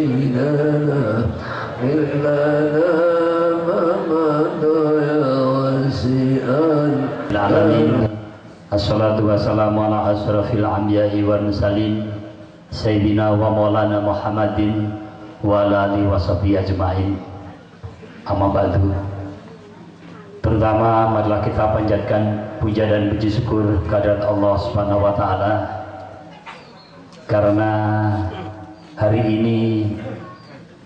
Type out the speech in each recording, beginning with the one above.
وسيلنا إلا ما مضى يا وسيئا العالمين. Assalatu wassalamu ala asrafil anbiya'i wal mursalin Sayyidina wa maulana Muhammadin wa ala alihi wa sahbihi ajma'in. Amma ba'du. Pertama, marilah kita panjatkan puja dan puji syukur kehadirat Allah Subhanahu wa taala karena hari ini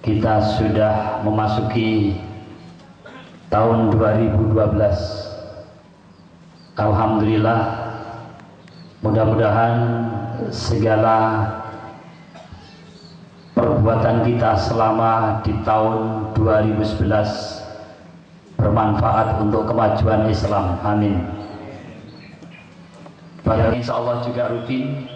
kita sudah memasuki tahun 2012. Alhamdulillah, mudah-mudahan segala perbuatan kita selama di tahun 2011 bermanfaat untuk kemajuan Islam. Amin. Pada insya Allah juga rutin.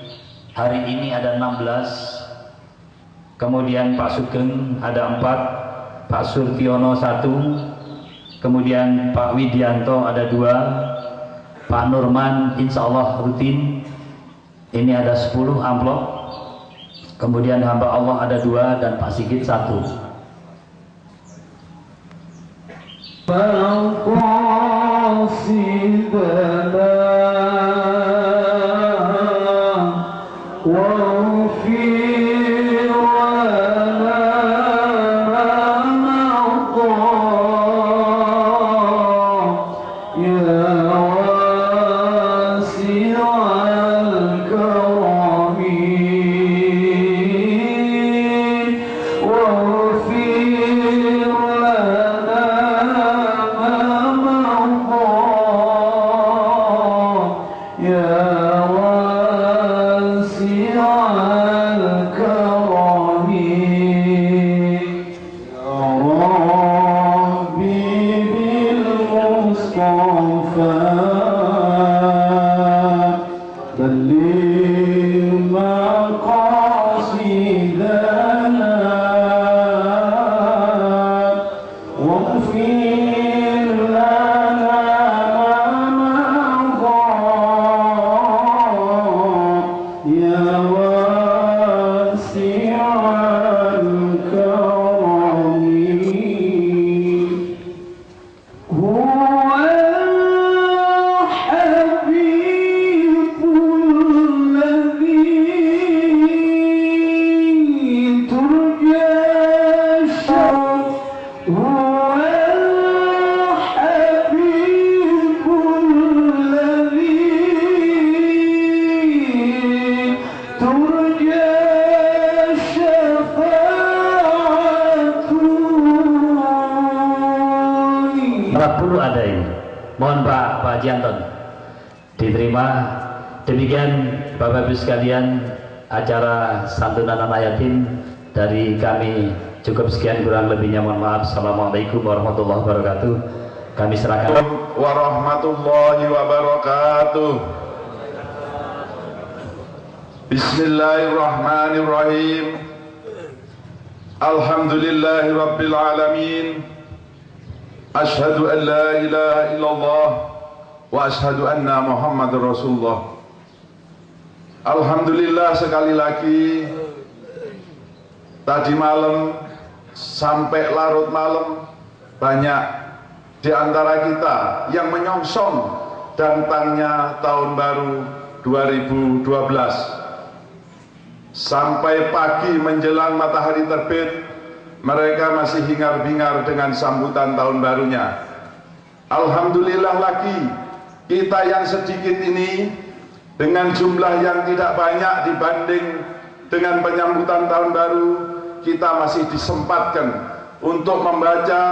Hari ini ada 16, kemudian Pak Sugeng ada 4, Pak Surtiono 1, kemudian Pak Widianto ada 2, Pak Nurman insya Allah rutin. Ini ada 10 amplop. Kemudian hamba Allah ada 2 dan Pak Sigit 1. Diterima. Demikian Bapak Ibu sekalian, acara santunan anak yatim dari kami cukup sekian, kurang lebihnya mohon maaf. Assalamualaikum warahmatullahi wabarakatuh. Kami serahkan. Warahmatullahi wabarakatuh. Bismillahirrahmanirrahim. Alhamdulillahi rabbil alamin. Ashhadu an la ilaha illallah wa ashhadu anna Muhammadur Rasulullah. Alhamdulillah, sekali lagi tadi malam sampai larut malam banyak di antara kita yang menyongsong datangnya tahun baru 2012. Sampai pagi menjelang matahari terbit, mereka masih hingar-bingar dengan sambutan tahun barunya. Alhamdulillah lagi, kita yang sedikit ini dengan jumlah yang tidak banyak dibanding dengan penyambutan tahun baru, kita masih disempatkan untuk membaca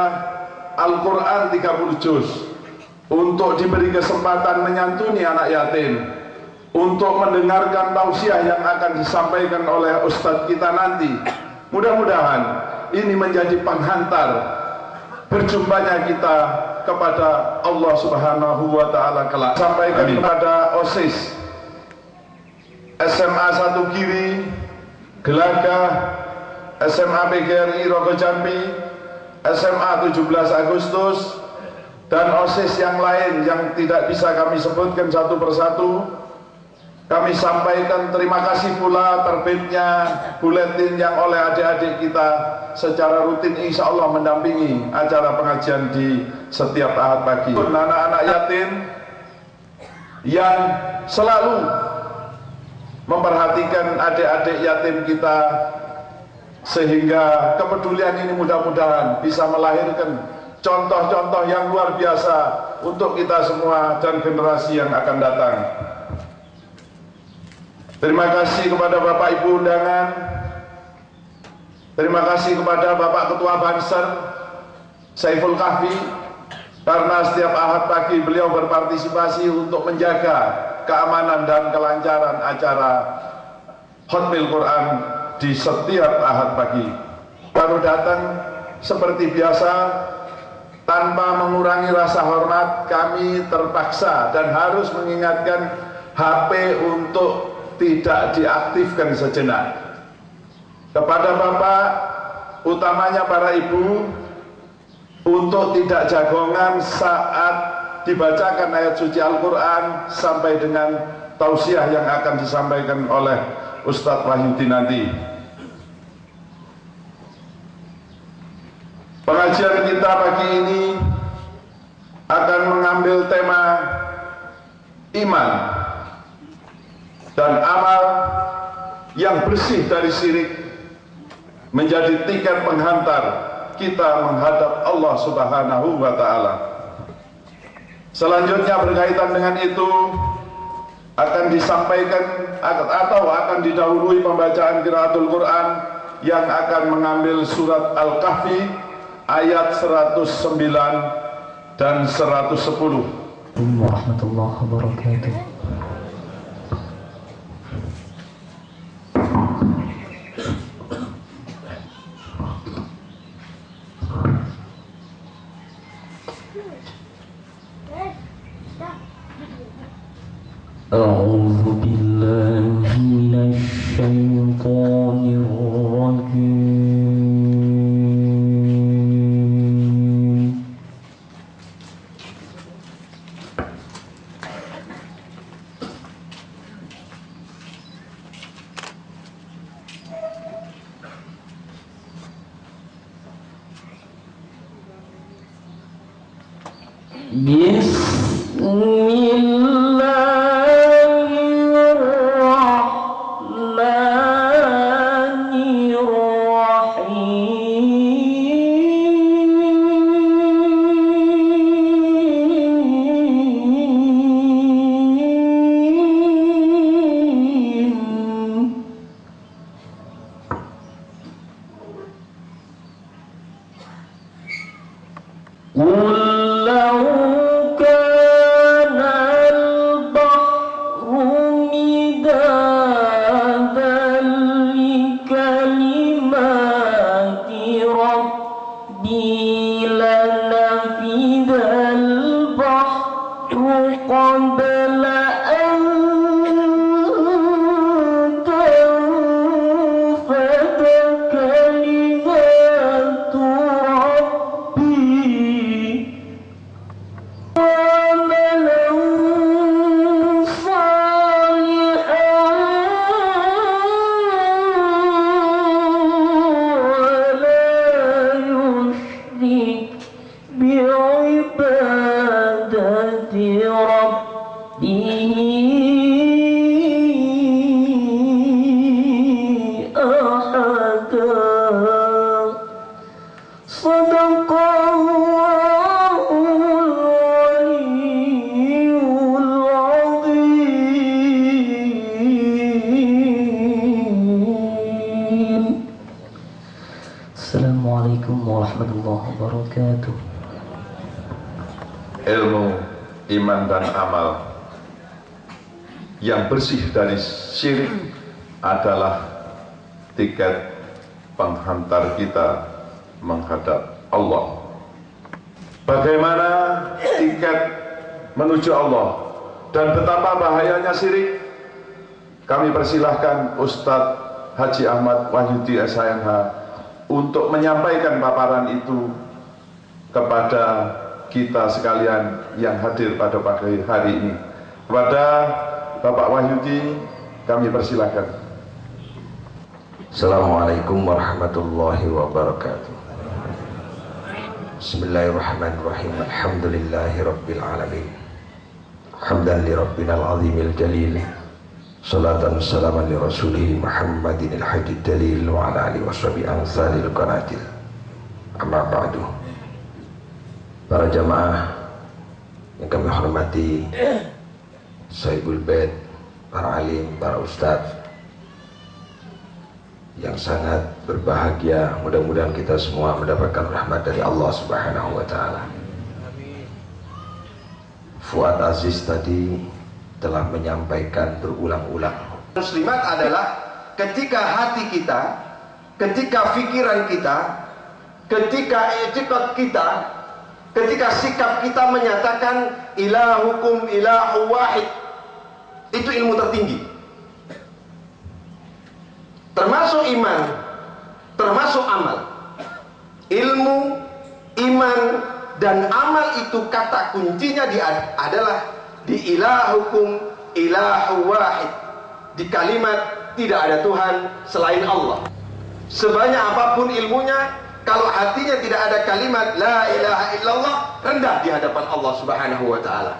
Al-Quran 30 juz, untuk diberi kesempatan menyantuni anak yatim, untuk mendengarkan tausiah yang akan disampaikan oleh Ustadz kita nanti. Mudah-mudahan ini menjadi penghantar berjumpanya kita kepada Allah Subhanahu wa taala kelak. Sampaikan kepada OSIS SMA 1 Kiri, Gelagah, SMA PGRI Rogo Jambi, SMA 17 Agustus, dan OSIS yang lain yang tidak bisa kami sebutkan satu persatu. Kami sampaikan terima kasih pula terbitnya buletin yang oleh adik-adik kita secara rutin insya Allah mendampingi acara pengajian di setiap Ahad pagi. Anak-anak yatim yang selalu memperhatikan adik-adik yatim kita, sehingga kepedulian ini mudah-mudahan bisa melahirkan contoh-contoh yang luar biasa untuk kita semua dan generasi yang akan datang. Terima kasih kepada Bapak Ibu undangan, terima kasih kepada Bapak Ketua Banser Saiful Kahfi, karena setiap Ahad pagi beliau berpartisipasi untuk menjaga keamanan dan kelancaran acara Khatmil Quran di setiap Ahad pagi. Baru datang seperti biasa, tanpa mengurangi rasa hormat, kami terpaksa dan harus mengingatkan HP untuk tidak diaktifkan sejenak. Kepada Bapak, utamanya para Ibu, untuk tidak jagongan saat dibacakan ayat suci Al-Quran sampai dengan tausiah yang akan disampaikan oleh Ustadz Wahyudi nanti. Pengajian kita pagi ini akan mengambil tema iman dan amal yang bersih dari syirik menjadi tiket penghantar kita menghadap Allah Subhanahu wa Ta'ala. Selanjutnya berkaitan dengan itu akan disampaikan atau akan didahului pembacaan qiraatul Quran yang akan mengambil surat Al-Kahfi ayat 109 dan 110. Warahmatullahi wabarakatuh. أعوذ بالله من الشيطان الرجيم. Assalamualaikum warahmatullahi wabarakatuh. Ilmu, iman dan amal yang bersih dari syirik adalah tiket penghantar kita menghadap Allah. Bagaimana tiket menuju Allah dan betapa bahayanya syirik? Kami persilahkan Ustadz Haji Ahmad Wahyudi SHMH untuk menyampaikan paparan itu kepada kita sekalian yang hadir pada pagi hari ini. Kepada Bapak Wahyudi, kami persilahkan. Assalamualaikum warahmatullahi wabarakatuh. Bismillahirrahmanirrahim. Alhamdulillahi rabbil alamin. Hamdan li rabbinal azimil jalil. Salatan salaman li rasulih Muhammadinil hadid dalil wa ala alihi washabihi amsalil qanatil. Amma ba'du. Para jamaah yang kami hormati, Sahibul Bait, para alim, para ustadz yang sangat berbahagia, mudah-mudahan kita semua mendapatkan rahmat dari Allah Subhanahu wa Ta'ala. Fuad Aziz tadi telah menyampaikan berulang-ulang. Muslimat adalah ketika hati kita, ketika pikiran kita, ketika i'tiqad kita, ketika sikap kita menyatakan ilahukum ilahu wahid, itu ilmu tertinggi. Termasuk iman, termasuk amal. Ilmu, iman, dan amal itu kata kuncinya adalah di ilahukum ilahu wahid. Di kalimat tidak ada Tuhan selain Allah. Sebanyak apapun ilmunya, kalau hatinya tidak ada kalimat la ilaha illallah, rendah di hadapan Allah Subhanahu wa Ta'ala.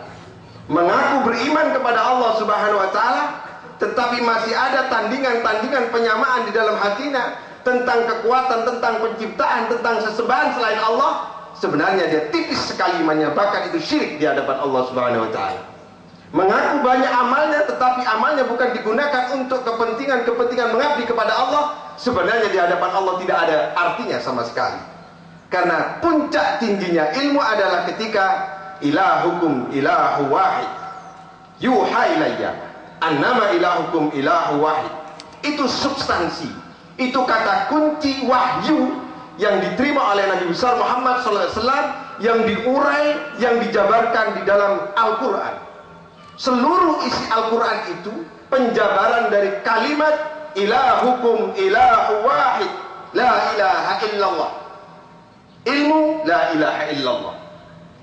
Mengaku beriman kepada Allah Subhanahu wa Ta'ala, tetapi masih ada tandingan-tandingan penyamaan di dalam hatinya tentang kekuatan, tentang penciptaan, tentang sesembahan selain Allah. Sebenarnya dia tipis sekali imannya, bahkan itu syirik di hadapan Allah Subhanahu wa Ta'ala. Mengaku banyak amalnya, tetapi amalnya bukan digunakan untuk kepentingan-kepentingan mengabdi kepada Allah. Sebenarnya di hadapan Allah tidak ada artinya sama sekali. Karena puncak tingginya ilmu adalah ketika ilahukum ilahu wahid yuha ilayya annama ilahukum ilahu wahid. Itu substansi, itu kata kunci wahyu yang diterima oleh Nabi besar Muhammad SAW, yang diurai, yang dijabarkan di dalam Al-Quran. Seluruh isi Al-Quran itu penjabaran dari kalimat ilahukum ilahu wahid, la ilaha illallah. Ilmu, la ilaha illallah.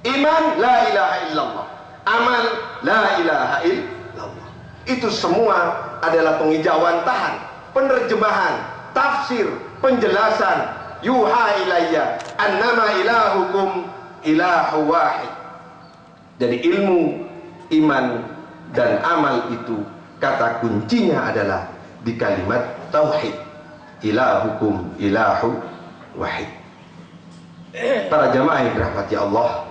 Iman, la ilaha illallah. Amal, la ilaha illallah. Itu semua adalah pengejauhan tahan, penerjemahan, tafsir, penjelasan yuha ilayya annama ilahukum ilahu wahid. Jadi ilmu, iman, dan amal itu kata kuncinya adalah di kalimat tauhid, ilahukum ilahu wahid. Para jamaah yang dirahmati Allah,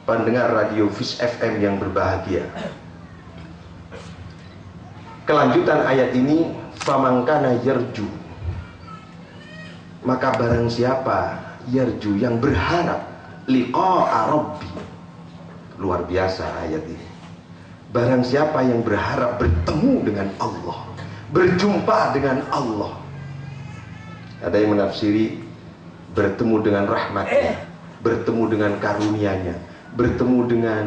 pendengar radio Fish FM yang berbahagia, kelanjutan ayat ini, famangkana yarju, maka barang siapa yarju yang berharap liqa'a rabbi. Luar biasa ayat ini. Barang siapa yang berharap bertemu dengan Allah, berjumpa dengan Allah. Ada yang menafsiri bertemu dengan rahmatnya, bertemu dengan karunia-Nya, bertemu dengan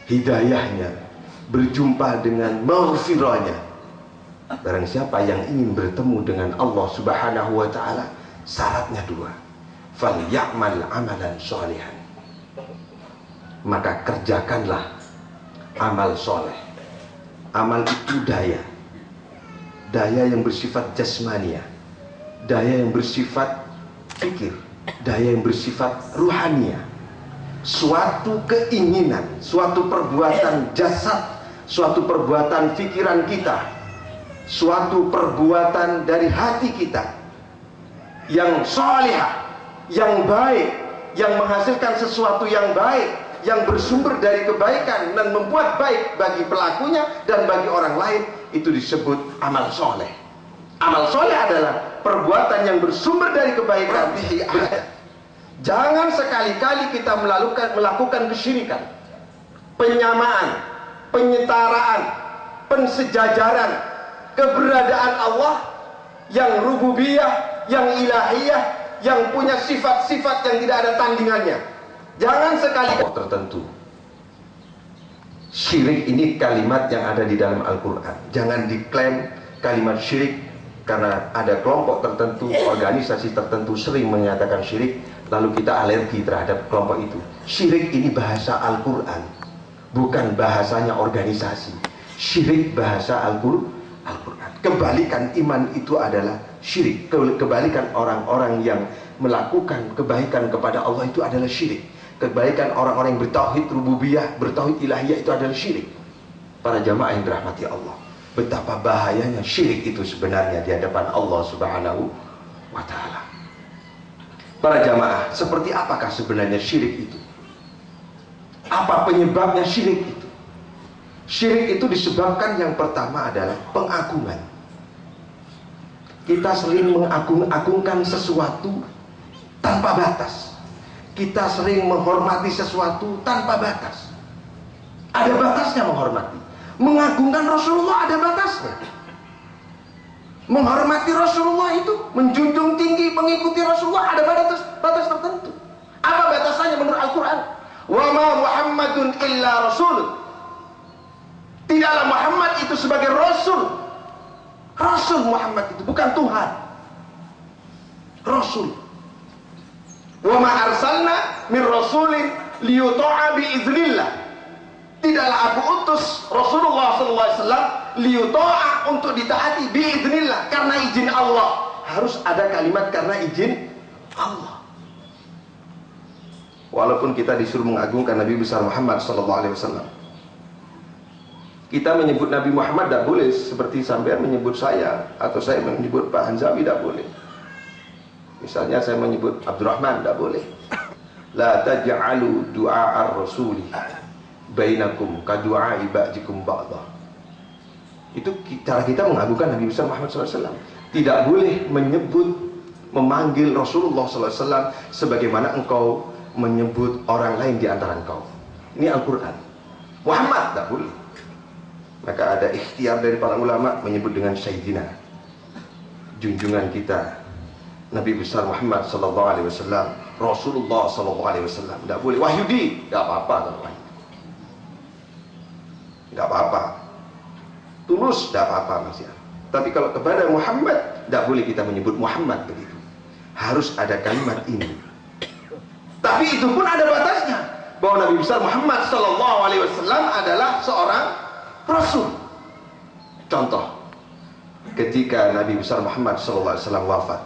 hidayahnya, berjumpa dengan maghfirah-Nya. Barang siapa yang ingin bertemu dengan Allah Subhanahu wa Ta'ala, syaratnya dua, falyamal amalan sholihan, maka kerjakanlah amal soleh. Amal itu daya, daya yang bersifat jasmania, daya yang bersifat fikir, daya yang bersifat ruhania. Suatu keinginan, suatu perbuatan jasad, suatu perbuatan pikiran kita, suatu perbuatan dari hati kita yang solihah, yang baik, yang menghasilkan sesuatu yang baik, yang bersumber dari kebaikan dan membuat baik bagi pelakunya dan bagi orang lain, itu disebut amal soleh. Amal soleh adalah perbuatan yang bersumber dari kebaikan. Jangan sekali-kali kita melakukan kesyirikan, penyamaan, penyetaraan, pensejajaran keberadaan Allah yang rububiyah, yang ilahiyah, yang punya sifat-sifat yang tidak ada tandingannya. Jangan sekali tertentu. Syirik ini kalimat yang ada di dalam Al-Quran. Jangan diklaim kalimat syirik, karena ada kelompok tertentu, organisasi tertentu sering menyatakan syirik, lalu kita alergi terhadap kelompok itu. Syirik ini bahasa Al-Quran, bukan bahasanya organisasi. Syirik bahasa Al-Quran. Kebalikan iman itu adalah syirik. Kebalikan orang-orang yang melakukan kebaikan kepada Allah itu adalah syirik. Kebaikan orang-orang yang bertauhid rububiyah, bertauhid ilahiyah itu adalah syirik. Para jamaah yang dirahmati Allah, betapa bahayanya syirik itu sebenarnya di hadapan Allah Subhanahu wa ta'ala. Para jamaah, seperti apakah sebenarnya syirik itu? Apa penyebabnya syirik itu? Syirik itu disebabkan yang pertama adalah pengagungan. Kita sering mengagung-agungkan sesuatu tanpa batas. Kita sering menghormati sesuatu tanpa batas. Ada batasnya menghormati. Mengagungkan Rasulullah ada batasnya. Menghormati Rasulullah itu, menjunjung tinggi, mengikuti Rasulullah ada batas tertentu. Apa batasannya menurut Al-Quran? Wa ma Muhammadun illa rasul. Tidaklah Muhammad itu sebagai Rasul. Rasul Muhammad itu bukan Tuhan. Rasul. Wa ma arsalna min rasulin liyuta'a biiznillah. Tidaklah aku utus Rasulullah SAW liyuta'a untuk ditaati biiznillah, karena izin Allah. Harus ada kalimat karena izin Allah. Walaupun kita disuruh mengagungkan Nabi besar Muhammad SAW, kita menyebut Nabi Muhammad tidak boleh seperti sampean menyebut saya, atau saya menyebut Pak Hanzawi tidak boleh. Misalnya saya menyebut Abdurrahman tidak boleh. La taj'alu du'a ar-rasuli bainakum ka du'a ba'dikum ba'dah. Itu cara kita mengagungkan Nabi besar Muhammad SAW. Tidak boleh memanggil Rasulullah SAW sebagaimana engkau menyebut orang lain di antara engkau. Ini Al-Quran. Muhammad tidak boleh. Maka ada ikhtiar dari para ulama menyebut dengan Sayyidina, junjungan kita Nabi besar Muhammad SAW, Rasulullah SAW. Tidak boleh Wahyudi, tidak apa-apa kalau Wahyudi, tidak apa-apa. Tulus, tidak apa-apa masih. Tapi kalau kepada Muhammad tidak boleh kita menyebut Muhammad begitu. Harus ada kalimat ini. Tapi itu pun ada batasnya, bahwa Nabi besar Muhammad SAW adalah seorang Rasul. Contoh, ketika Nabi besar Muhammad SAW wafat,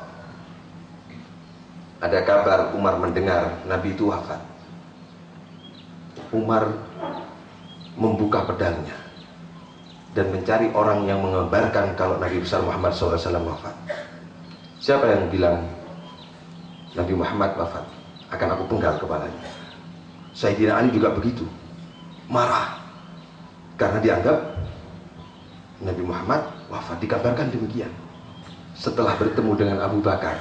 ada kabar Umar mendengar Nabi itu wafat. Umar membuka pedangnya dan mencari orang yang mengabarkan kalau Nabi besar Muhammad SAW wafat. Siapa yang bilang Nabi Muhammad wafat? Akan aku penggal kepalanya. Sayyidina Ali juga begitu, marah karena dianggap Nabi Muhammad wafat. Dikabarkan demikian. Setelah bertemu dengan Abu Bakar,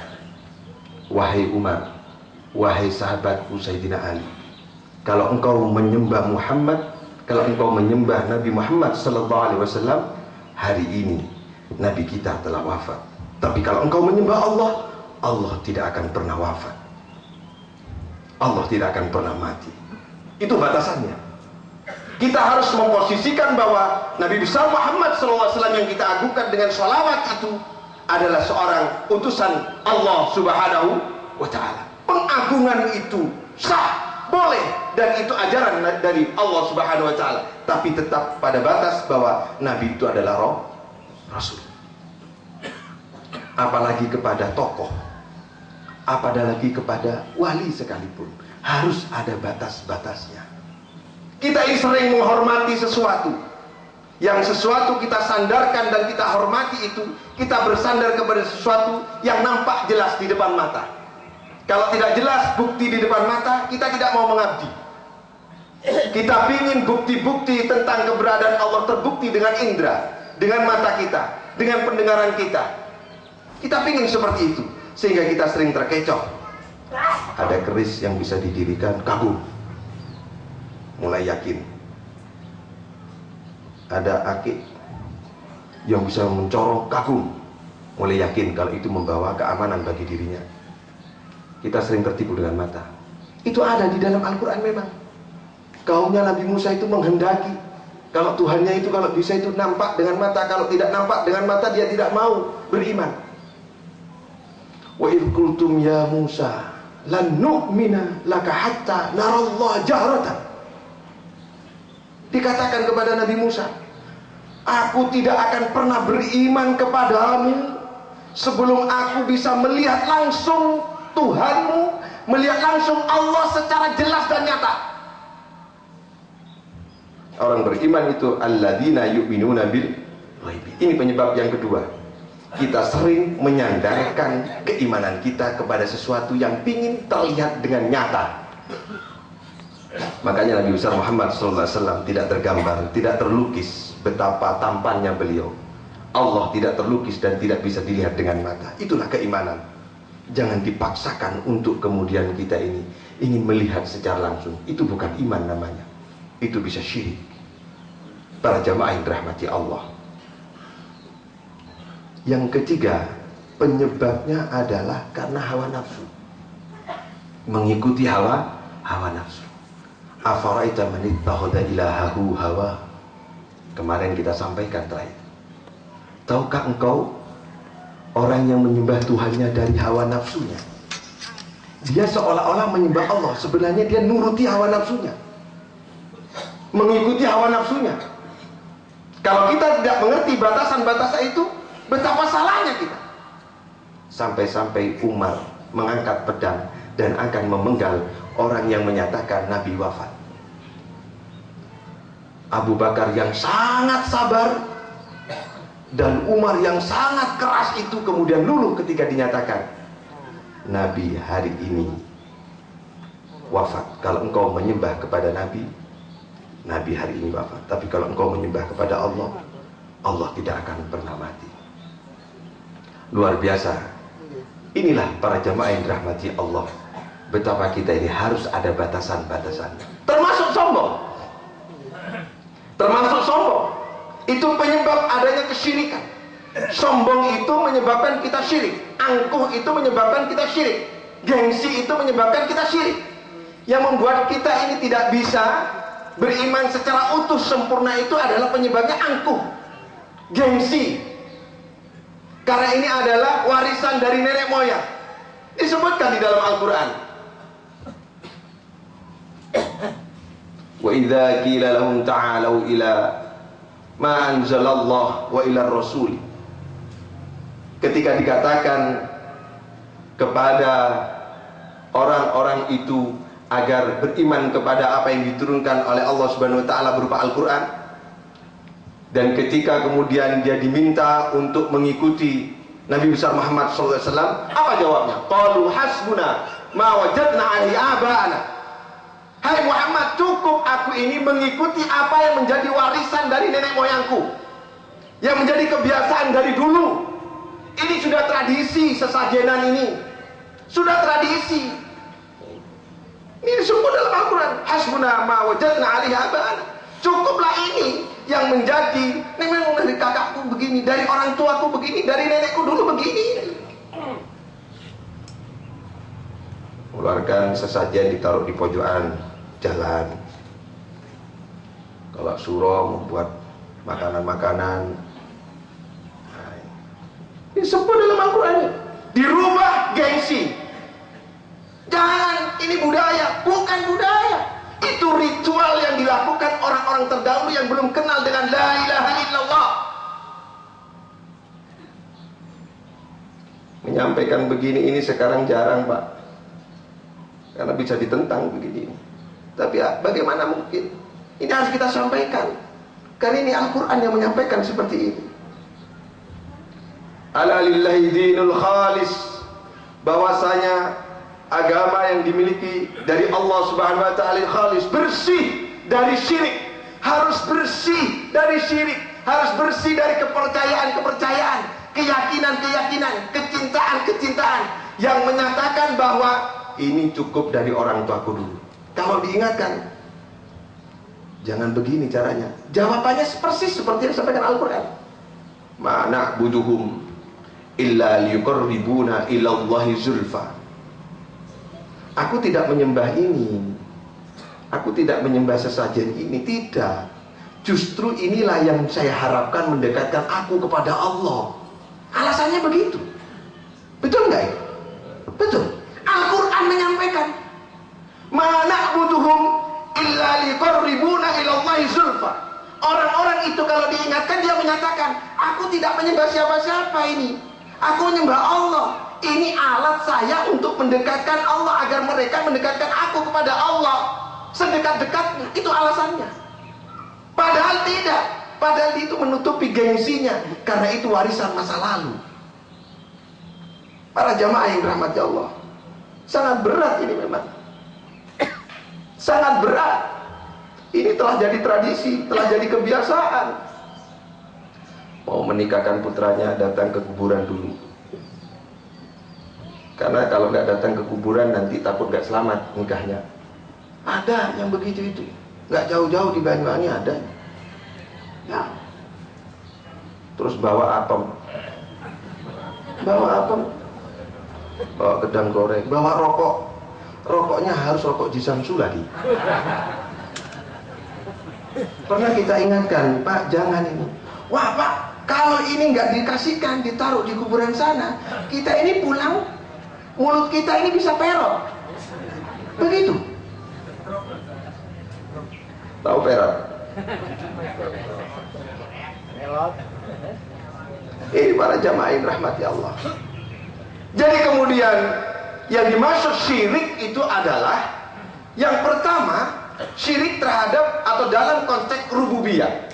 wahai Umar, wahai sahabatku Sayyidina Ali, kalau engkau menyembah Muhammad, kalau engkau menyembah Nabi Muhammad SAW, hari ini Nabi kita telah wafat. Tapi kalau engkau menyembah Allah, Allah tidak akan pernah wafat. Allah tidak akan pernah mati. Itu batasannya. Kita harus memposisikan bahwa Nabi besar Muhammad SAW yang kita agungkan dengan sholawat itu adalah seorang utusan Allah Subhanahu wa ta'ala. Pengagungan itu sah, boleh, dan itu ajaran dari Allah Subhanahu wa ta'ala. Tapi tetap pada batas bahwa Nabi itu adalah Rasul. Apalagi kepada tokoh, apalagi kepada wali sekalipun, harus ada batas-batasnya. Kita ini sering menghormati sesuatu, yang sesuatu kita sandarkan dan kita hormati itu, kita bersandar kepada sesuatu yang nampak jelas di depan mata. Kalau tidak jelas bukti di depan mata, kita tidak mau mengabdi. Kita ingin bukti-bukti tentang keberadaan Allah terbukti dengan indera, dengan mata kita, dengan pendengaran kita. Kita ingin seperti itu, sehingga kita sering terkecoh. Ada keris yang bisa didirikan, kagum, mulai yakin. Ada akik yang bisa mencorong, kagum, mulai yakin kalau itu membawa keamanan bagi dirinya. Kita sering tertipu dengan mata. Itu ada di dalam Al-Quran memang. Kaumnya Nabi Musa itu menghendaki kalau Tuhannya itu kalau bisa itu nampak dengan mata, kalau tidak nampak dengan mata dia tidak mau beriman. Wa idh qultum ya Musa lan nu'mina laka hatta narallaha jahratan. Dikatakan kepada Nabi Musa, Aku tidak akan pernah beriman kepadamu sebelum aku bisa melihat langsung Tuhanmu, melihat langsung Allah secara jelas dan nyata. Orang beriman itu alladzina yu'minuna bil ghaibi. Ini penyebab yang kedua. Kita sering menyandarkan keimanan kita kepada sesuatu yang ingin terlihat dengan nyata. Makanya Nabi besar Muhammad SAW tidak tergambar, tidak terlukis betapa tampannya beliau. Allah tidak terlukis dan tidak bisa dilihat dengan mata. Itulah keimanan. Jangan dipaksakan untuk kemudian kita ini ingin melihat secara langsung. Itu bukan iman namanya. Itu bisa syirik. Para jamaah yang dirahmati Allah. Yang ketiga, penyebabnya adalah karena hawa nafsu. Mengikuti hawa nafsu. Afaraita man ittakhadha ilahahu hawa. Kemarin kita sampaikan terakhir. Tahukah engkau orang yang menyembah Tuhannya dari hawa nafsunya? Dia seolah-olah menyembah Allah, sebenarnya dia nuruti hawa nafsunya, mengikuti hawa nafsunya. Kalau kita tidak mengerti batasan-batasan itu, betapa salahnya kita. Sampai-sampai Umar mengangkat pedang dan akan memenggal orang yang menyatakan Nabi wafat. Abu Bakar yang sangat sabar dan Umar yang sangat keras itu kemudian luluh ketika dinyatakan Nabi hari ini wafat. Kalau engkau menyembah kepada Nabi, Nabi hari ini wafat. Tapi kalau engkau menyembah kepada Allah, Allah tidak akan pernah mati. Luar biasa. Inilah para jamaah yang dirahmati Allah, betapa kita ini harus ada batasan-batasan. Termasuk sombong. Itu penyebab adanya kesyirikan. Sombong itu menyebabkan kita syirik. Angkuh itu menyebabkan kita syirik. Gengsi itu menyebabkan kita syirik. Yang membuat kita ini tidak bisa beriman secara utuh sempurna itu adalah penyebabnya angkuh, gengsi. Karena ini adalah warisan dari nenek moyang. Disebutkan di dalam Al-Quran. Wa idza qila lahum ta'alu ila ma anzalallah wa ila rasul. Ketika dikatakan kepada orang-orang itu agar beriman kepada apa yang diturunkan oleh Allah Subhanahu wa taala berupa Al-Qur'an, dan ketika kemudian dia diminta untuk mengikuti Nabi besar Muhammad SAW, apa jawabnya? Qalu hasbuna ma wajadna 'alaihi aba'ana. Hai Muhammad, cukup aku ini mengikuti apa yang menjadi warisan dari nenek moyangku, yang menjadi kebiasaan dari dulu. Ini sudah tradisi, sesajenan ini sudah tradisi. Ini disebut dalam Al-Quran, hasbuna ma wajadna 'alaihi aba'ana. Cukuplah ini yang menjadi, memang dari kakakku begini, dari orang tuaku begini, dari nenekku dulu begini. Mengeluarkan sesajen ditaruh di pojokan jalan. Kalau surau membuat makanan-makanan. Disebut dalam Al-Quran. Dirubah gengsi. Jangan, ini budaya. Bukan budaya. Itu ritual yang dilakukan orang-orang terdahulu yang belum kenal dengan la ilaha illallah. Menyampaikan begini ini sekarang jarang, Pak, karena bisa ditentang begini. Tapi ya, bagaimana mungkin? Ini harus kita sampaikan, karena ini Al-Quran yang menyampaikan seperti ini. Ala lillahi dinul khalis, bahwasanya agama yang dimiliki dari Allah Subhanahu wa taala khalis, bersih dari syirik, harus bersih dari syirik, harus bersih dari kepercayaan-kepercayaan, keyakinan-keyakinan, kecintaan-kecintaan yang menyatakan bahwa ini cukup dari orang tuaku dulu. Kalau diingatkan, jangan begini caranya. Jawabannya persis seperti yang disampaikan Al-Quran. Ma na'buduhum illa liyuqarribuna ilallahi zulfa. Aku tidak menyembah ini, aku tidak menyembah sesajen ini, tidak. Justru inilah yang saya harapkan mendekatkan aku kepada Allah. Alasannya begitu. Betul nggak ya? Betul. Al-Quran menyampaikan, ma na'buduhum illa liqarribuna ilallahi zulfa. Orang-orang itu kalau diingatkan dia menyatakan, aku tidak menyembah siapa-siapa ini. Aku menyembah Allah. Ini alat saya untuk mendekatkan Allah agar mereka mendekatkan aku kepada Allah sedekat-dekatnya. Itu alasannya. Padahal tidak. Padahal itu menutupi gengsinya karena itu warisan masa lalu. Para jamaah yang dirahmati Allah, sangat berat ini memang. Sangat berat. Ini telah jadi tradisi, telah jadi kebiasaan. Mau menikahkan putranya datang ke kuburan dulu. Karena kalau nggak datang ke kuburan nanti takut nggak selamat nikahnya. Ada yang begitu itu. Nggak jauh-jauh di Banyuwangi ada. Ya. Terus bawa apem. Bawa apem. Bawa gedang goreng. Bawa rokok. Rokoknya harus rokok Jisamsu lagi. Pernah kita ingatkan, Pak, jangan ini. Wah, Pak, kalau ini nggak dikasihkan, ditaruh di kuburan sana, kita ini pulang, mulut kita ini bisa perot. Begitu. Tahu perot? Ini para jamaah yang rahmati Allah. Jadi kemudian yang dimaksud syirik itu adalah yang pertama, syirik terhadap atau dalam konteks rububiyah.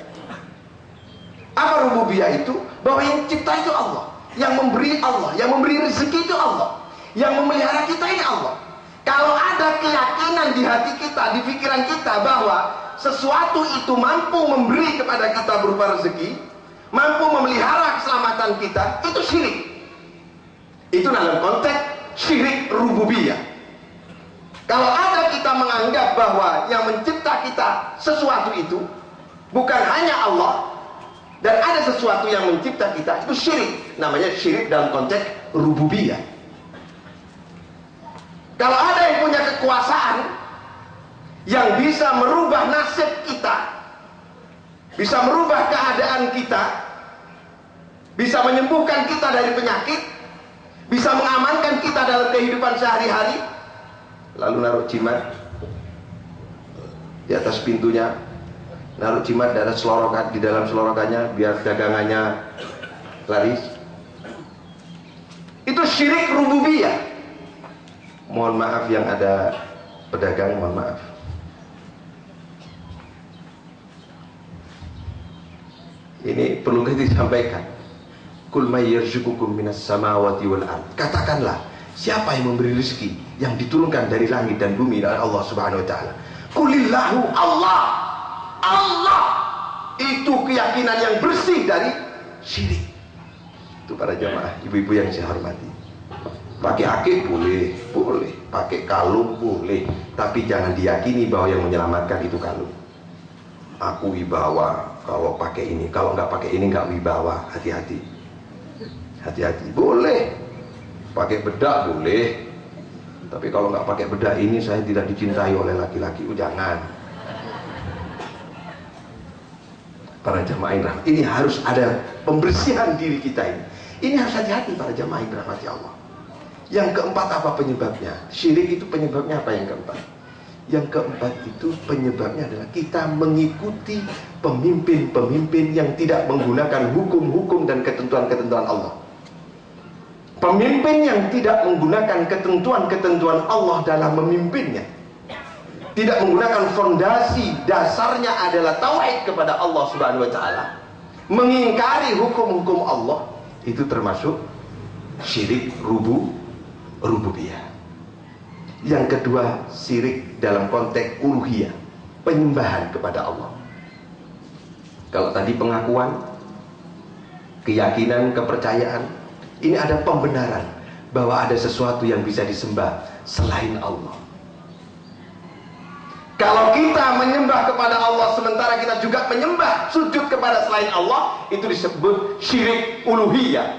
Apa rububiyah itu? Bahwa yang cipta itu Allah, yang memberi Allah, yang memberi rezeki itu Allah, yang memelihara kita ini Allah. Kalau ada keyakinan di hati kita, di pikiran kita bahwa sesuatu itu mampu memberi kepada kita berupa rezeki, mampu memelihara keselamatan kita, itu syirik. Itu dalam konteks syirik rububiyah. Kalau ada kita menganggap bahwa yang mencipta kita sesuatu itu bukan hanya Allah, dan ada sesuatu yang mencipta kita, itu syirik. Namanya syirik dalam konteks rububiyah. Kalau ada yang punya kekuasaan yang bisa merubah nasib kita, bisa merubah keadaan kita, bisa menyembuhkan kita dari penyakit, bisa mengamankan kita dalam kehidupan sehari-hari, lalu naruh jimat di atas pintunya, naruh jimat di atas selorokan, di dalam selorokannya biar dagangannya laris. Itu syirik rububiyah. Mohon maaf yang ada pedagang, mohon maaf. Ini perlu kita sampaikan. Kul may yarzuqukum minas samawati wal ard. Katakanlah, siapa yang memberi rezeki yang diturunkan dari langit dan bumi dari Allah Subhanahu wa taala? Qulillahu, Allah. Allah. Itu keyakinan yang bersih dari syirik. Itu para jamaah, ibu-ibu yang saya hormati. Pakai akik boleh, boleh. Pakai kalung boleh, tapi jangan diyakini bahwa yang menyelamatkan itu kalung. Aku wibawa kalau pakai ini, kalau nggak pakai ini nggak wibawa. Hati-hati, hati-hati. Boleh pakai bedak boleh, tapi kalau nggak pakai bedak ini saya tidak dicintai oleh laki-laki. Jangan. Para jamaah yang rahmat, ini harus ada pembersihan diri kita ini. Ini harus hati-hati para jamaah yang rahmati Allah. Yang keempat apa penyebabnya? Syirik itu penyebabnya apa yang keempat? Yang keempat itu penyebabnya adalah kita mengikuti pemimpin-pemimpin yang tidak menggunakan hukum-hukum dan ketentuan-ketentuan Allah. Pemimpin yang tidak menggunakan ketentuan-ketentuan Allah dalam memimpinnya, tidak menggunakan fondasi dasarnya adalah tauhid kepada Allah Subhanahu wa taala, mengingkari hukum-hukum Allah, itu termasuk syirik rububiyah. Yang kedua, syirik dalam konteks uluhiyah, penyembahan kepada Allah. Kalau tadi pengakuan, keyakinan, kepercayaan, ini ada pembenaran bahwa ada sesuatu yang bisa disembah selain Allah. Kalau kita menyembah kepada Allah sementara kita juga menyembah sujud kepada selain Allah, itu disebut syirik uluhiyah.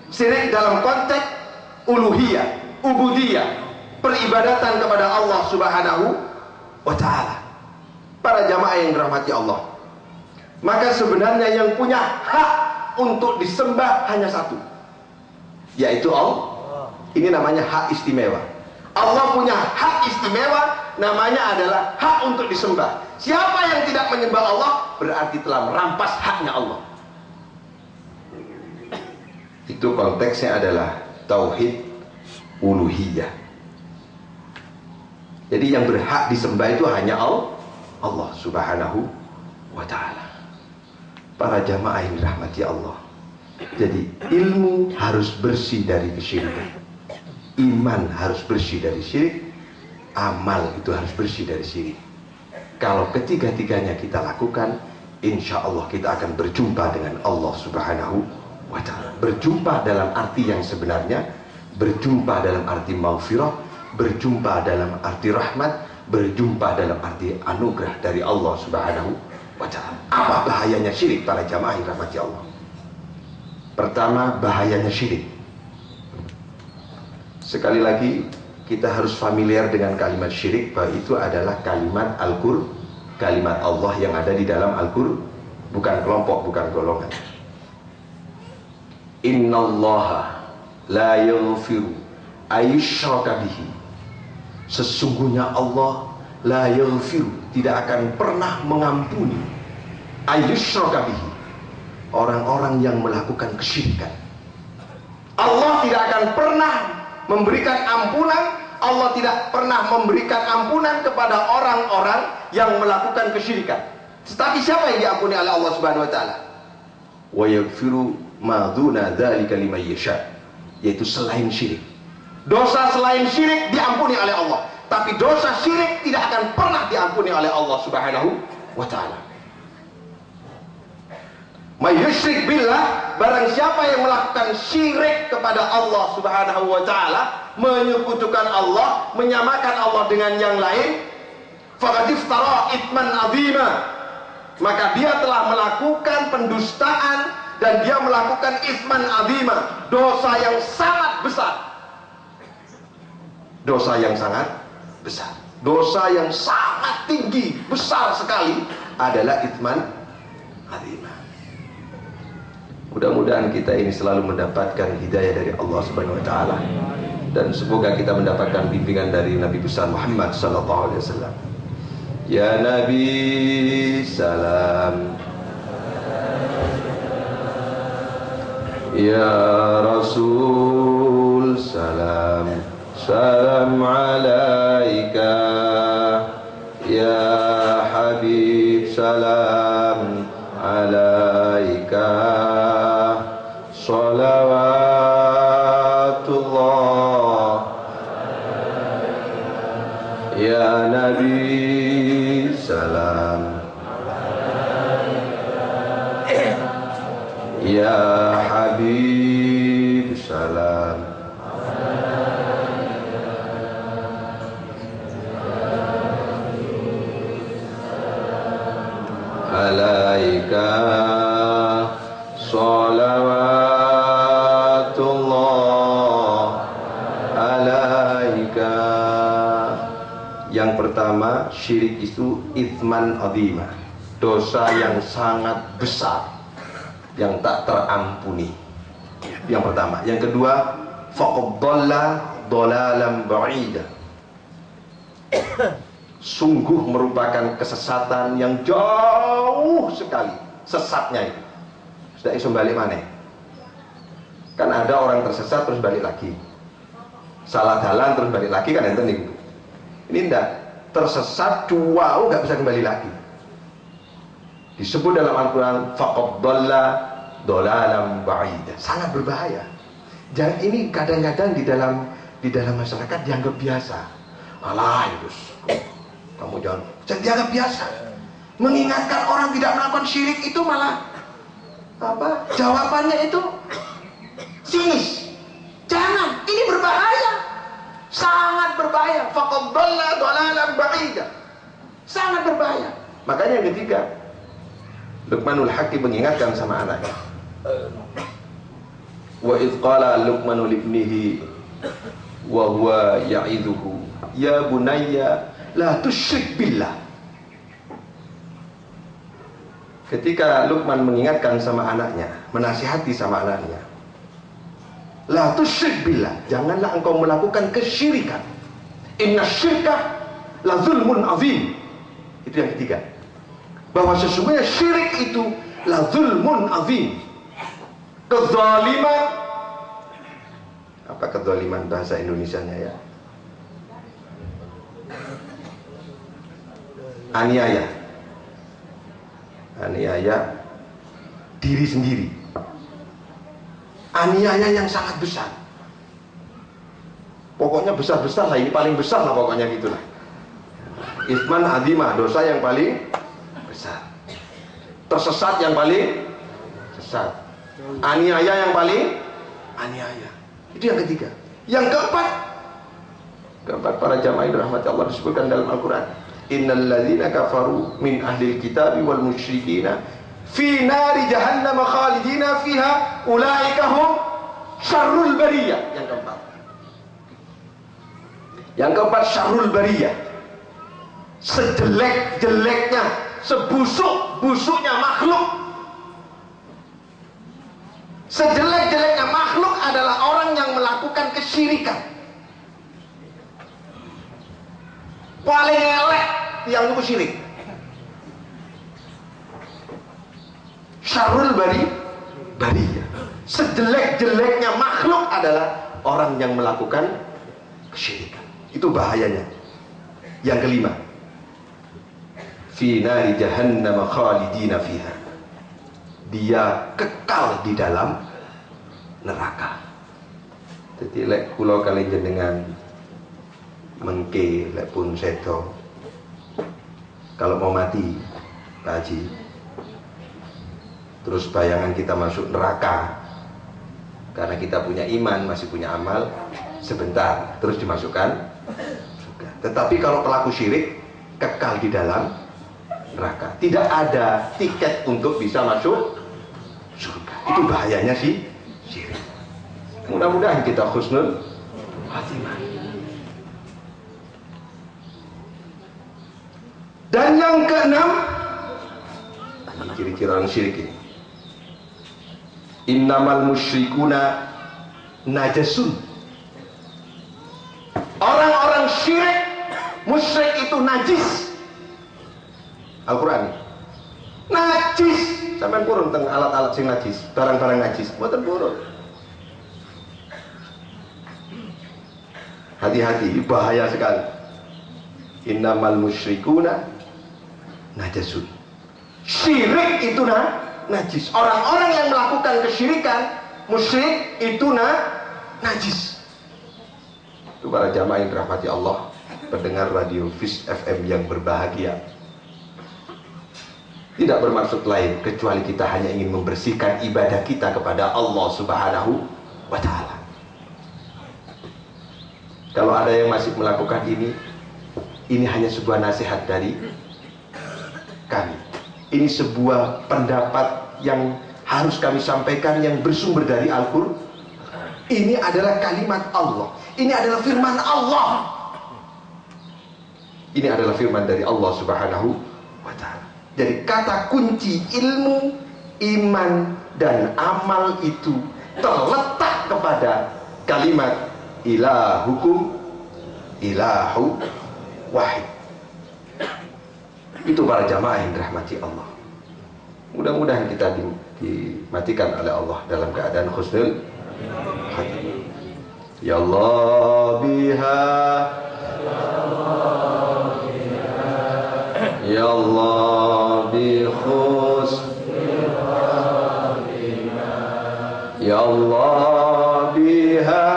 Syirik dalam konteks uluhiyah, ubudiyah, peribadatan kepada Allah Subhanahu wa ta'ala. Para jamaah yang dirahmati Allah, maka sebenarnya yang punya hak untuk disembah hanya satu, yaitu Allah. Ini namanya hak istimewa. Allah punya hak istimewa namanya adalah hak untuk disembah. Siapa yang tidak menyembah Allah berarti telah merampas haknya Allah. Itu konteksnya adalah tauhid uluhiyah. Jadi yang berhak disembah itu hanya Allah Subhanahu wa ta'ala. Para jamaah yang dirahmati Allah, jadi ilmu harus bersih dari kesyirikan, iman harus bersih dari syirik, amal itu harus bersih dari syirik. Kalau ketiga-tiganya kita lakukan, insya Allah kita akan berjumpa dengan Allah Subhanahu wa ta'ala. Berjumpa dalam arti yang sebenarnya, berjumpa dalam arti maghfirah, berjumpa dalam arti rahmat, berjumpa dalam arti anugerah dari Allah Subhanahu wa ta'ala. Apa bahayanya syirik para jamaah yang rahmati Allah? Pertama, bahayanya syirik. Sekali lagi kita harus familiar dengan kalimat syirik, bahwa itu adalah kalimat Al-Qur'an, kalimat Allah yang ada di dalam Al-Qur'an, bukan kelompok, bukan golongan. Innallaha la yaghfiru ayyushraka bihi. Sesungguhnya Allah la yaghfiru, tidak akan pernah mengampuni, ayyushraka bihi, orang-orang yang melakukan kesyirikan. Allah tidak akan pernah memberikan ampunan, Allah tidak pernah memberikan ampunan kepada orang-orang yang melakukan kesyirikan. Tetapi siapa yang diampuni oleh Allah Subhanahu wa taala? Wa yaghfiru ma duna dzalika liman yasha, yaitu selain syirik. Dosa selain syirik diampuni oleh Allah, tapi dosa syirik tidak akan pernah diampuni oleh Allah Subhanahu wa taala. May yusyrik billah, barang siapa yang melakukan syirik kepada Allah Subhanahu wa taala, menyekutukan Allah, menyamakan Allah dengan yang lain, faqad iftara itsman azima, maka dia telah melakukan pendustaan dan dia melakukan itsman azima, dosa yang sangat besar. Dosa yang sangat besar, dosa yang sangat tinggi, besar sekali adalah itsman azima. Mudah-mudahan kita ini selalu mendapatkan hidayah dari Allah Subhanahu wa taala, dan semoga kita mendapatkan bimbingan dari Nabi besar Muhammad sallallahu alaihi wasallam. Ya Nabi salam, ya Rasul salam, salam alaika, ya Habib salam alaika, salawatullah, ya Nabi salam, ya Habib salam, alaika salawatullah alaika. Yang pertama, syirik itu itsman azimah, dosa yang sangat besar yang tak terampuni. Yang pertama. Yang kedua, faqad dhalla dhalalan ba'ida, sungguh merupakan kesesatan yang jauh sekali sesatnya itu. Sudah iso balik mana? Kan ada orang tersesat terus balik lagi, salah jalan terus balik lagi, kan enten itu. Ini enggak, tersesat wow, nggak bisa kembali lagi. Disebut dalam Al-Quran faqad dhalla dhalalan ba'ida, sangat berbahaya. Jangan, ini kadang-kadang di dalam masyarakat dianggap biasa. Alah itu, kamu jangan dianggap biasa. Mengingatkan orang tidak melakukan syirik itu malah apa? Jawabannya itu sinis. Jangan, ini berbahaya, sangat berbahaya. Faqad dhalla dhalalan ba'ida, sangat berbahaya. Makanya yang ketiga, Luqmanul Hakim mengingatkan sama anaknya. Wa idh qala Luqmanu libnihi wa huwa ya'idhuhu ya bunayya la tusyrik billah. Ketika Luqman mengingatkan sama anaknya, menasihati sama anaknya, la tusyrik billah, janganlah engkau melakukan kesyirikan. Inna syirka la zulmun azim. Itu yang ketiga. Bahwa sesungguhnya syirik itu la zulmun azim. Kezaliman. Apa kezaliman bahasa Indonesianya ya? Aniaya. Aniaya diri sendiri. Aniaya yang sangat besar. Pokoknya besar-besar lah, ini paling besar lah pokoknya gitulah. Isman azimah, dosa yang paling besar. Tersesat yang paling sesat. Aniaya yang paling aniaya. Itu yang ketiga. Yang keempat para jamaah dirahmati Allah disebutkan dalam Al-Quran. Innal ladzina kafaru min ahlil kitabi wal musyrikina fi nari jahannam khalidina fiha ulaika hum syarrul bariyah. Yang keempat syarrul bariyah. Sejelek-jeleknya, sebusuk-busuknya makhluk. Sejelek-jeleknya makhluk adalah orang yang melakukan kesyirikan. Paling elek yang itu syirik. Syarrul bariyah. Sejelek-jeleknya makhluk adalah orang yang melakukan kesyirikan. Itu bahayanya. Yang kelima, fi nari jahannam khalidina fiha. Dia kekal di dalam neraka. Jadi lek kula kali jenengan mengke lek pun sedo, kalau mau mati Pak Haji, terus bayangan kita masuk neraka karena kita punya iman, masih punya amal, sebentar terus dimasukkan surga. Tetapi kalau pelaku syirik kekal di dalam neraka, tidak ada tiket untuk bisa masuk surga. Itu bahayanya sih syirik. Mudah-mudahan kita husnul khatimah. Dan yang keenam, ciri-ciri orang syirik ini. Innamal musyrikuna najasun. Orang-orang syirik, musyrik itu najis. Al-Quran najis. Sampai purun tentang alat-alat sing najis, barang-barang najis, mboten purun. Hati-hati, bahaya sekali. Innamal musyrikuna najasun. Syirik itu najis. Orang-orang yang melakukan kesyirikan, musyrik itu najis. Itu para jamaah yang dirahmati Allah, pendengar radio Fis FM yang berbahagia. Tidak bermaksud lain kecuali kita hanya ingin membersihkan ibadah kita kepada Allah Subhanahu wa ta'ala. Kalau ada yang masih melakukan ini hanya sebuah nasihat dari kami. Ini sebuah pendapat yang harus kami sampaikan yang bersumber dari Al-Qur'an. Ini adalah kalimat Allah. Ini adalah firman Allah. Ini adalah firman dari Allah Subhanahu wa ta'ala. Jadi kata kunci ilmu, iman, dan amal itu terletak kepada kalimat ilahukum ilahu wahid. Itu para jamaah yang dirahmati Allah. Mudah-mudahan kita dimatikan oleh Allah dalam keadaan husnul khatimah. Ya Allah biha, ya Allah bi husnil khatimah, ya Allah biha,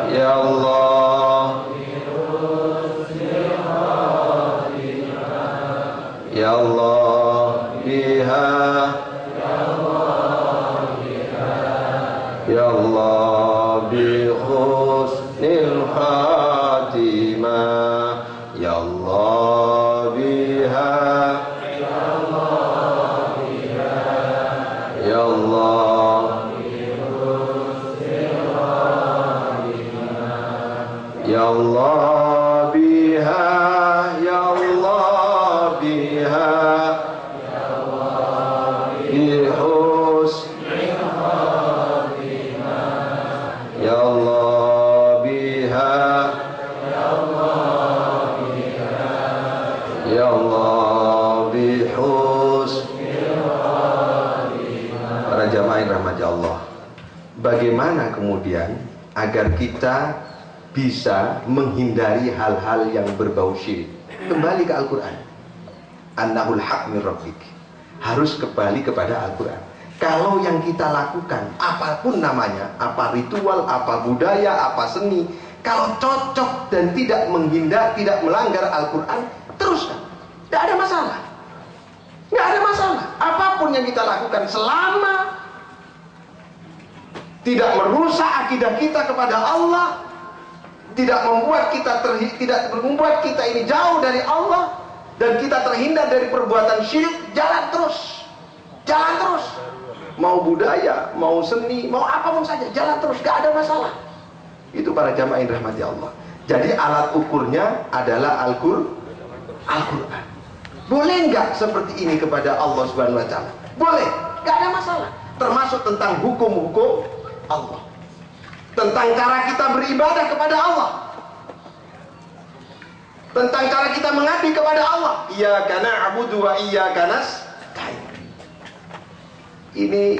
ya Allah bi husnil khatimah, ya Allah biha, ya Allah bi husnil khatimah, ya Allah biha, ya Allah bi husnil khatimah, ya Allah biha, ya Allah biha, bi husnil khatimah, ya Allah biha, bagaimana kemudian agar kita bisa menghindari hal-hal yang berbau syirik. Kembali ke Al-Quran. Annahul haq min rabbik. Harus kembali kepada Al-Quran. Kalau yang kita lakukan, apapun namanya, apa ritual, apa budaya, apa seni, kalau cocok dan tidak menghindar, tidak melanggar Al-Quran, teruskan. Tidak ada masalah. Tidak ada masalah. Apapun yang kita lakukan selama tidak merusak akidah kita kepada Allah, tidak membuat kita ini jauh dari Allah, dan kita terhindar dari perbuatan syirik, jalan terus. Jalan terus. Mau budaya, mau seni, mau apapun saja, jalan terus, gak ada masalah. Itu para jamaah yang dirahmati Allah. Jadi alat ukurnya adalah Al-Quran. Boleh nggak seperti ini kepada Allah Subhanahu wa Ta'ala? Boleh, nggak ada masalah. Termasuk tentang hukum-hukum Allah, tentang cara kita beribadah kepada Allah, tentang cara kita mengabdi kepada Allah. Iyyaka na'budu wa iyyaka nasta'in. Ini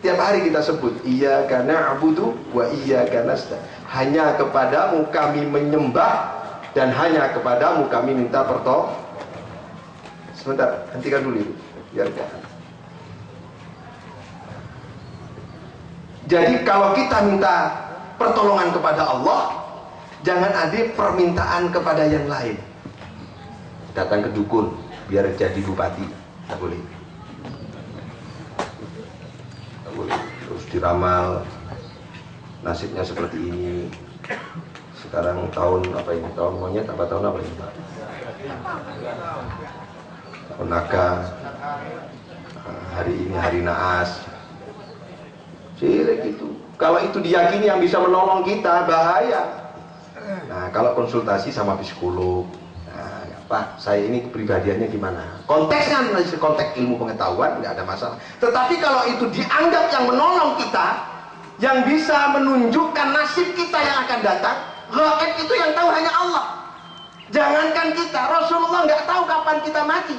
tiap hari kita sebut, iyyaka na'budu wa iyyaka nasta'in. Hanya kepadamu kami menyembah dan hanya kepadamu kami minta pertolongan. Sebentar, hentikan dulu Ibu. Biarkan. Jadi kalau kita minta pertolongan kepada Allah, jangan ada permintaan kepada yang lain. Datang ke dukun biar jadi bupati, tak boleh. Tak boleh. Terus diramal nasibnya seperti ini. Sekarang tahun apa ini? Tahun monyet apa tahun apa ini, Pak? Tahun naga. Hari ini hari naas. Syirik itu. Kalau itu diyakini yang bisa menolong kita, bahaya. Nah, kalau konsultasi sama psikolog, nah, Pak, saya ini kepribadiannya gimana? Konteksnya konteks ilmu pengetahuan, nggak ada masalah. Tetapi kalau itu dianggap yang menolong kita, yang bisa menunjukkan nasib kita yang akan datang, gaib itu yang tahu hanya Allah. Jangankan kita, Rasulullah nggak tahu kapan kita mati,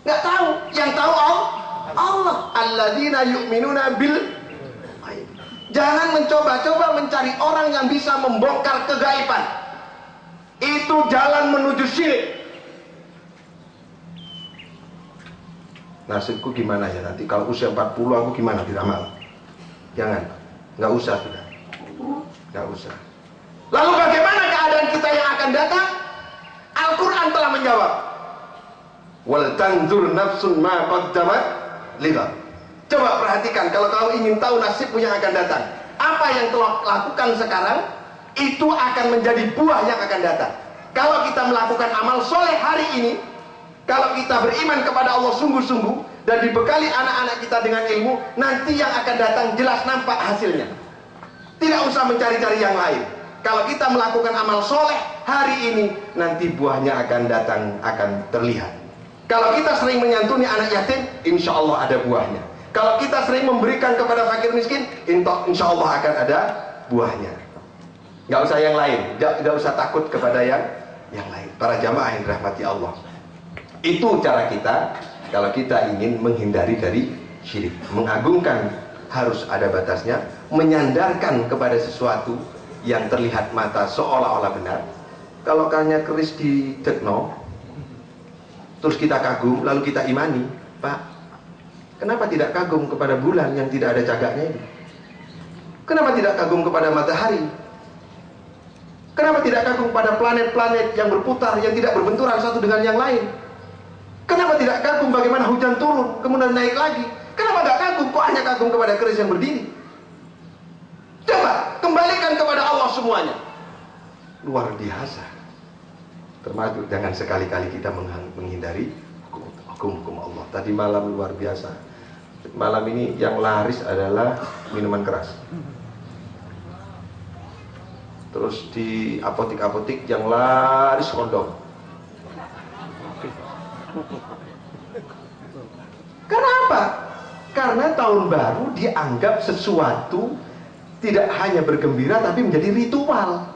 nggak tahu. Yang tahu Allah. Alladzina yu'minuna bil. Jangan mencoba-coba mencari orang yang bisa membongkar kegaiban. Itu jalan menuju syirik. Nasibku gimana ya nanti kalau usia 40 aku gimana diramal? Jangan, nggak usah sudah, nggak usah. Lalu bagaimana keadaan kita yang akan datang? Al-Quran telah menjawab. Wal tanzur nafsun ma qaddamat lighad. Coba perhatikan, kalau kau ingin tahu nasibmu yang akan datang, apa yang telah lakukan sekarang, itu akan menjadi buah yang akan datang. Kalau kita melakukan amal soleh hari ini, kalau kita beriman kepada Allah sungguh-sungguh, dan dibekali anak-anak kita dengan ilmu, nanti yang akan datang jelas nampak hasilnya. Tidak usah mencari-cari yang lain. Kalau kita melakukan amal soleh hari ini, nanti buahnya akan datang, akan terlihat. Kalau kita sering menyantuni anak yatim, insya Allah ada buahnya. Kalau kita sering memberikan kepada fakir miskin, insya Allah akan ada buahnya. Gak usah yang lain, gak usah takut kepada yang lain. Para jamaah yang dirahmati Allah, itu cara kita kalau kita ingin menghindari dari syirik. Mengagungkan harus ada batasnya. Menyandarkan kepada sesuatu yang terlihat mata seolah-olah benar. Kalau karena keris di tekno, terus kita kagum, lalu kita imani, Pak, kenapa tidak kagum kepada bulan yang tidak ada cagaknya ini? Kenapa tidak kagum kepada matahari? Kenapa tidak kagum pada planet-planet yang berputar, yang tidak berbenturan satu dengan yang lain? Kenapa tidak kagum bagaimana hujan turun, kemudian naik lagi? Kenapa tidak kagum? Kok hanya kagum kepada keris yang berdiri? Coba, kembalikan kepada Allah semuanya. Luar biasa. Termasuk jangan sekali-kali kita menghindari hukum-hukum Allah. Tadi malam luar biasa. Malam ini yang laris adalah minuman keras. Terus di apotik-apotik yang laris kondom. Kenapa? Karena tahun baru dianggap sesuatu tidak hanya bergembira tapi menjadi ritual.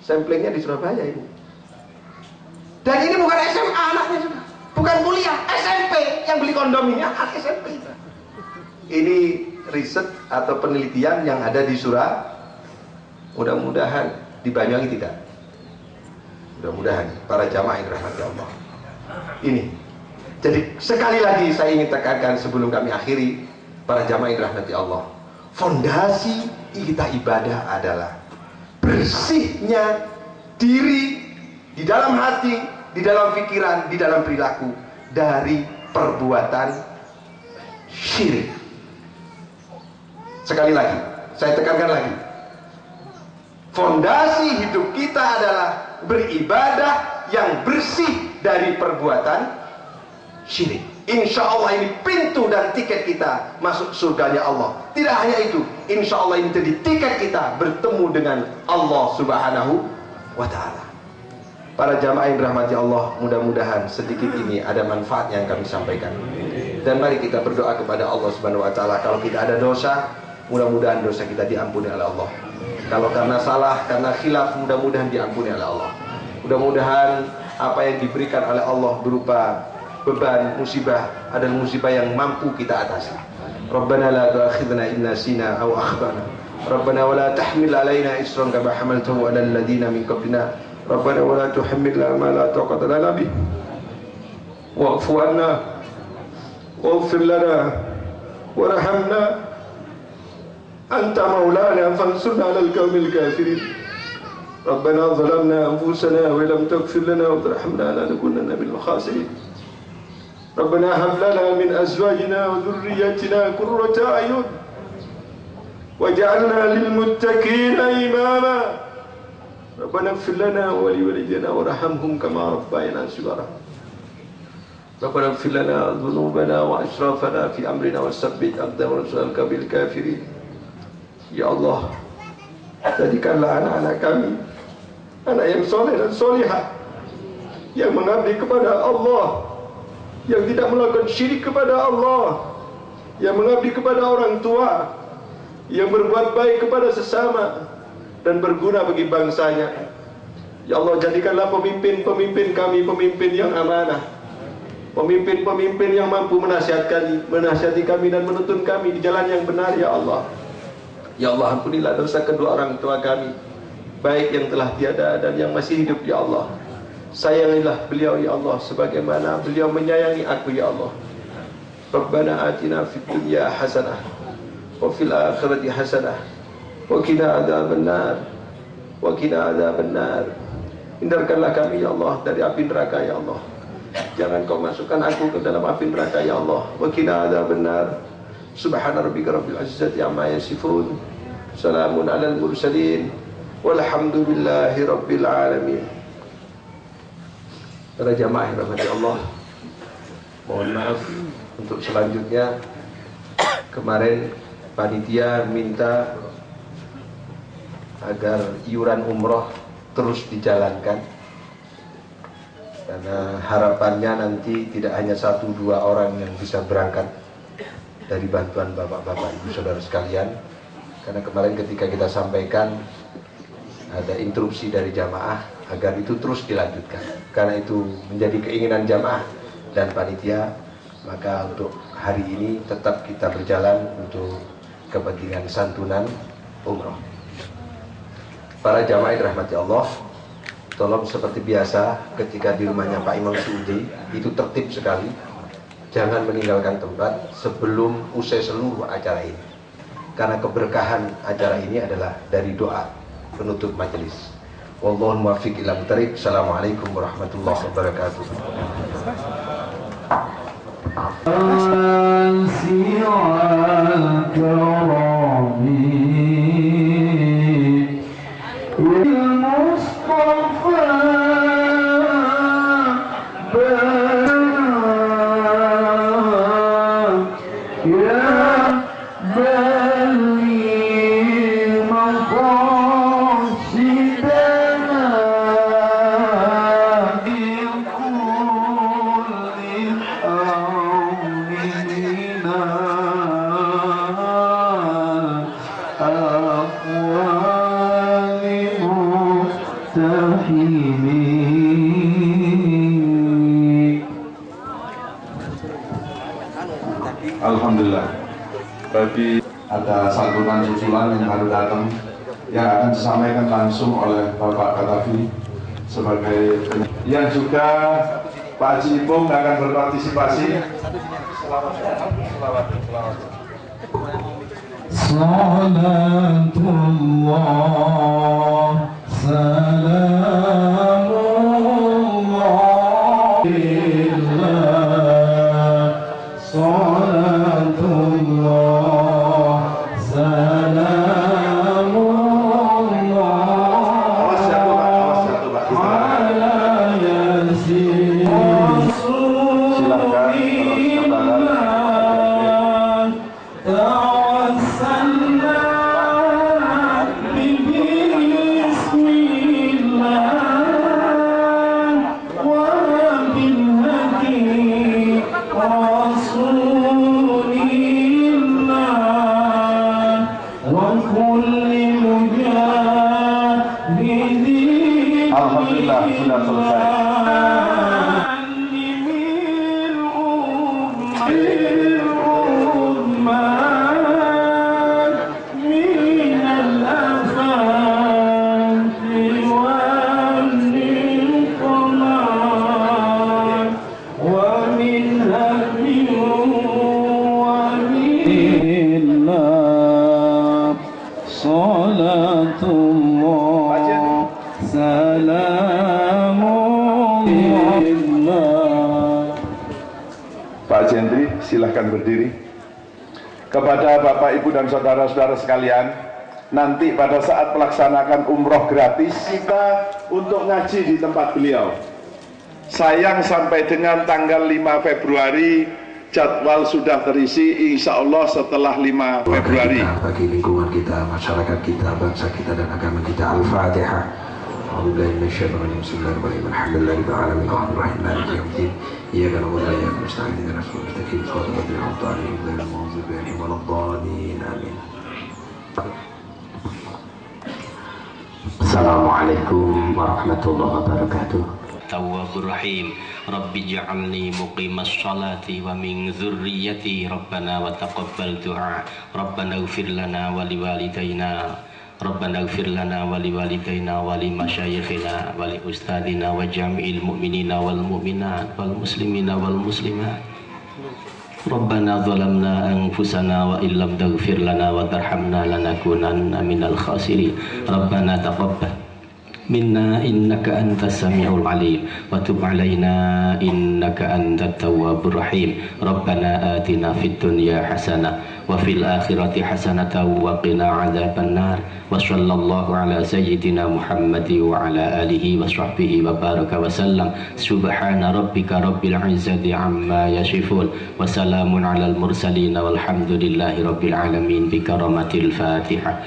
Samplingnya di Surabaya ini. Dan ini bukan SMA anaknya juga, bukan kuliah, SMP yang beli kondom ini, anak SMP. Ini riset atau penelitian yang ada di Surabaya. Mudah-mudahan di Banyuwangi tidak. Mudah-mudahan para jamaah yang dirahmati Allah. Ini. Jadi sekali lagi saya ingin tekankan sebelum kami akhiri, para jamaah yang dirahmati Allah. Fondasi kita ibadah adalah bersihnya diri di dalam hati, di dalam pikiran, di dalam perilaku dari perbuatan syirik. Sekali lagi, saya tekankan lagi. Fondasi hidup kita adalah beribadah yang bersih dari perbuatan syirik. Insya Allah ini pintu dan tiket kita masuk surganya Allah. Tidak hanya itu, insya Allah ini jadi tiket kita bertemu dengan Allah Subhanahu wa Ta'ala. Para jamaah yang dirahmati Allah, mudah-mudahan sedikit ini ada manfaat yang kami sampaikan. Dan mari kita berdoa kepada Allah Subhanahu wa Ta'ala. Kalau kita ada dosa, mudah-mudahan dosa kita diampuni oleh Allah. Kalau karena salah, karena khilaf, mudah-mudahan diampuni oleh Allah. Mudah-mudahan apa yang diberikan oleh Allah berupa beban, musibah adalah musibah yang mampu kita atasi. Rabbana la tu'akhidhna in nasina aw akhtana. Rabbana wa la tahmil 'alaina isran kama hamaltahu 'alal ladzina min qablina. Rabbana wa la tuhammilna ma la taqata lana bih. Wa'fu 'anna waghfir lana warhamna anta maulana fansurna 'alal qaumil kafirin. Rabbana zalamna anfusana wa lam taghfir lana wa tarhamna lanakunanna minal khasirin. Rabbana hab lana min azwajina wa dhurriyyatina qurrata a'yun waj'alna lil muttaqina imama. Rabbana ighfir lana wa li walidayna warhamhum kama rabbayana shighara. Rabbana ighfir lana dhunubana wa israfana fi amrina wasabbit aqdamana wa bil kafirin. Ya Allah, jadikanlah anak-anak kami anak yang soleh dan solihah, yang mengabdi kepada Allah, yang tidak melakukan syirik kepada Allah, yang mengabdi kepada orang tua, yang berbuat baik kepada sesama dan berguna bagi bangsanya. Ya Allah, jadikanlah pemimpin-pemimpin kami pemimpin yang amanah, pemimpin-pemimpin yang mampu menasihati kami dan menuntun kami di jalan yang benar. Ya Allah, ya Allah, ampunilah dosa kedua orang tua kami, baik yang telah tiada dan yang masih hidup. Ya Allah, sayangilah beliau ya Allah sebagaimana beliau menyayangi aku ya Allah. Rabbana atina fid dunya hasanah wa fil akhirati hasanah wa qina adzabannar wa qina adzabannar. Hindarkanlah kami ya Allah dari api neraka ya Allah. Jangan kau masukkan aku ke dalam api neraka ya Allah. Wa qina adzabannar. Subhana rabbika rabbil izzati amma yasifun. Salamun alal mursalin. Walhamdulillahi rabbil alamin. Para jamaah yang dirahmati Allah, mohon maaf untuk selanjutnya. Kemarin panitia minta agar iuran umroh terus dijalankan, karena harapannya nanti tidak hanya 1-2 orang yang bisa berangkat dari bantuan bapak-bapak ibu saudara sekalian. Karena kemarin ketika kita sampaikan ada interupsi dari jamaah agar itu terus dilanjutkan, karena itu menjadi keinginan jamaah dan panitia, maka untuk hari ini tetap kita berjalan untuk kepentingan santunan umroh. Para jamaah yang dirahmati Allah, tolong seperti biasa ketika di rumahnya Pak Imam Suudi itu tertib sekali, jangan meninggalkan tempat sebelum usai seluruh acara ini, karena keberkahan acara ini adalah dari doa penutup majelis. Wallahul muwaffiq ila thariq. Assalamualaikum warahmatullahi wabarakatuh. Alhamdulillah. bagi ada santunan susulan yang baru datang yang akan disampaikan langsung oleh Bapak Katafi sebagai yang juga Pak Haji Ipung akan berpartisipasi. Salatullah salamullah salatullah salamullah ala yasin Alhamdulillah sudah selesai. Salatullah salamullah. Pak Jendri, silahkan berdiri. Kepada Bapak, Ibu, dan saudara-saudara sekalian, nanti pada saat melaksanakan umroh gratis, kita untuk ngaji di tempat beliau. Sayang sampai dengan tanggal 5 Februari, jadwal sudah terisi, insya Allah setelah 5 Februari. Bagi lingkungan kita, masyarakat kita, bangsa kita, dan agama kita. Al-Fatihah. Bismillahirrahmanirrahim. Alhamdulillahirabbil alamin. Arrahmanirrahim. Maliki yaumiddin. Iyyaka na'budu wa iyyaka nasta'in. Ihdinas siratal mustaqim. Shiratal ladzina an'amta 'alaihim ghairil maghdubi 'alaihim waladdallin. Amin. Assalamualaikum warahmatullahi wabarakatuh. Tawwabur Rahim. Rabbi ja'alni muqimas salati wa min dzurriyyati Rabbana wa taqabbal du'a. Rabbana ighfir lana wa liwalidayna. Rabbana ighfir lana wa liwalidayna wa li masyayikhina wa li ustadzina wa jami'il mu'minina wal mu'minat wal muslimina wal muslimat. Rabbana zalamna anfusana wa illam taghfir lana wa tarhamna lanakunanna minal khasirin. Rabbana taqabbal minna innaka antas samiul alim wa tub alaina innaka antat tawwabur rahim. Rabbana atina fid dunya hasanah wa fil akhirati hasanatan wa qina adzabannar. Wa sallallahu ala sayyidina Muhammad wa ala alihi wa sahbihi wa baraka wa sallam. Subhana rabbika rabbil izzati amma yasifun wa salamun alal mursalin walhamdulillahi rabbil alamin bi karamatil Fatihah.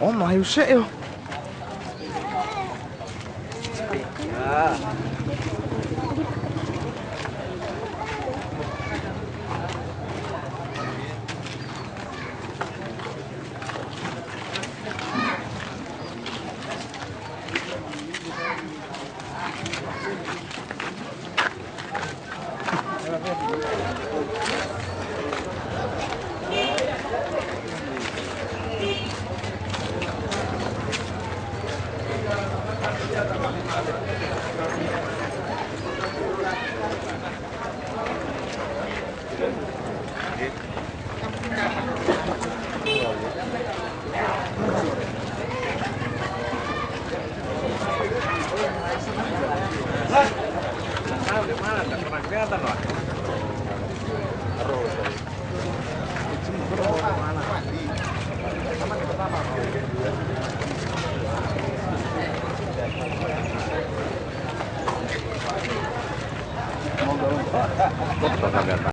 Oh, my shit, yo.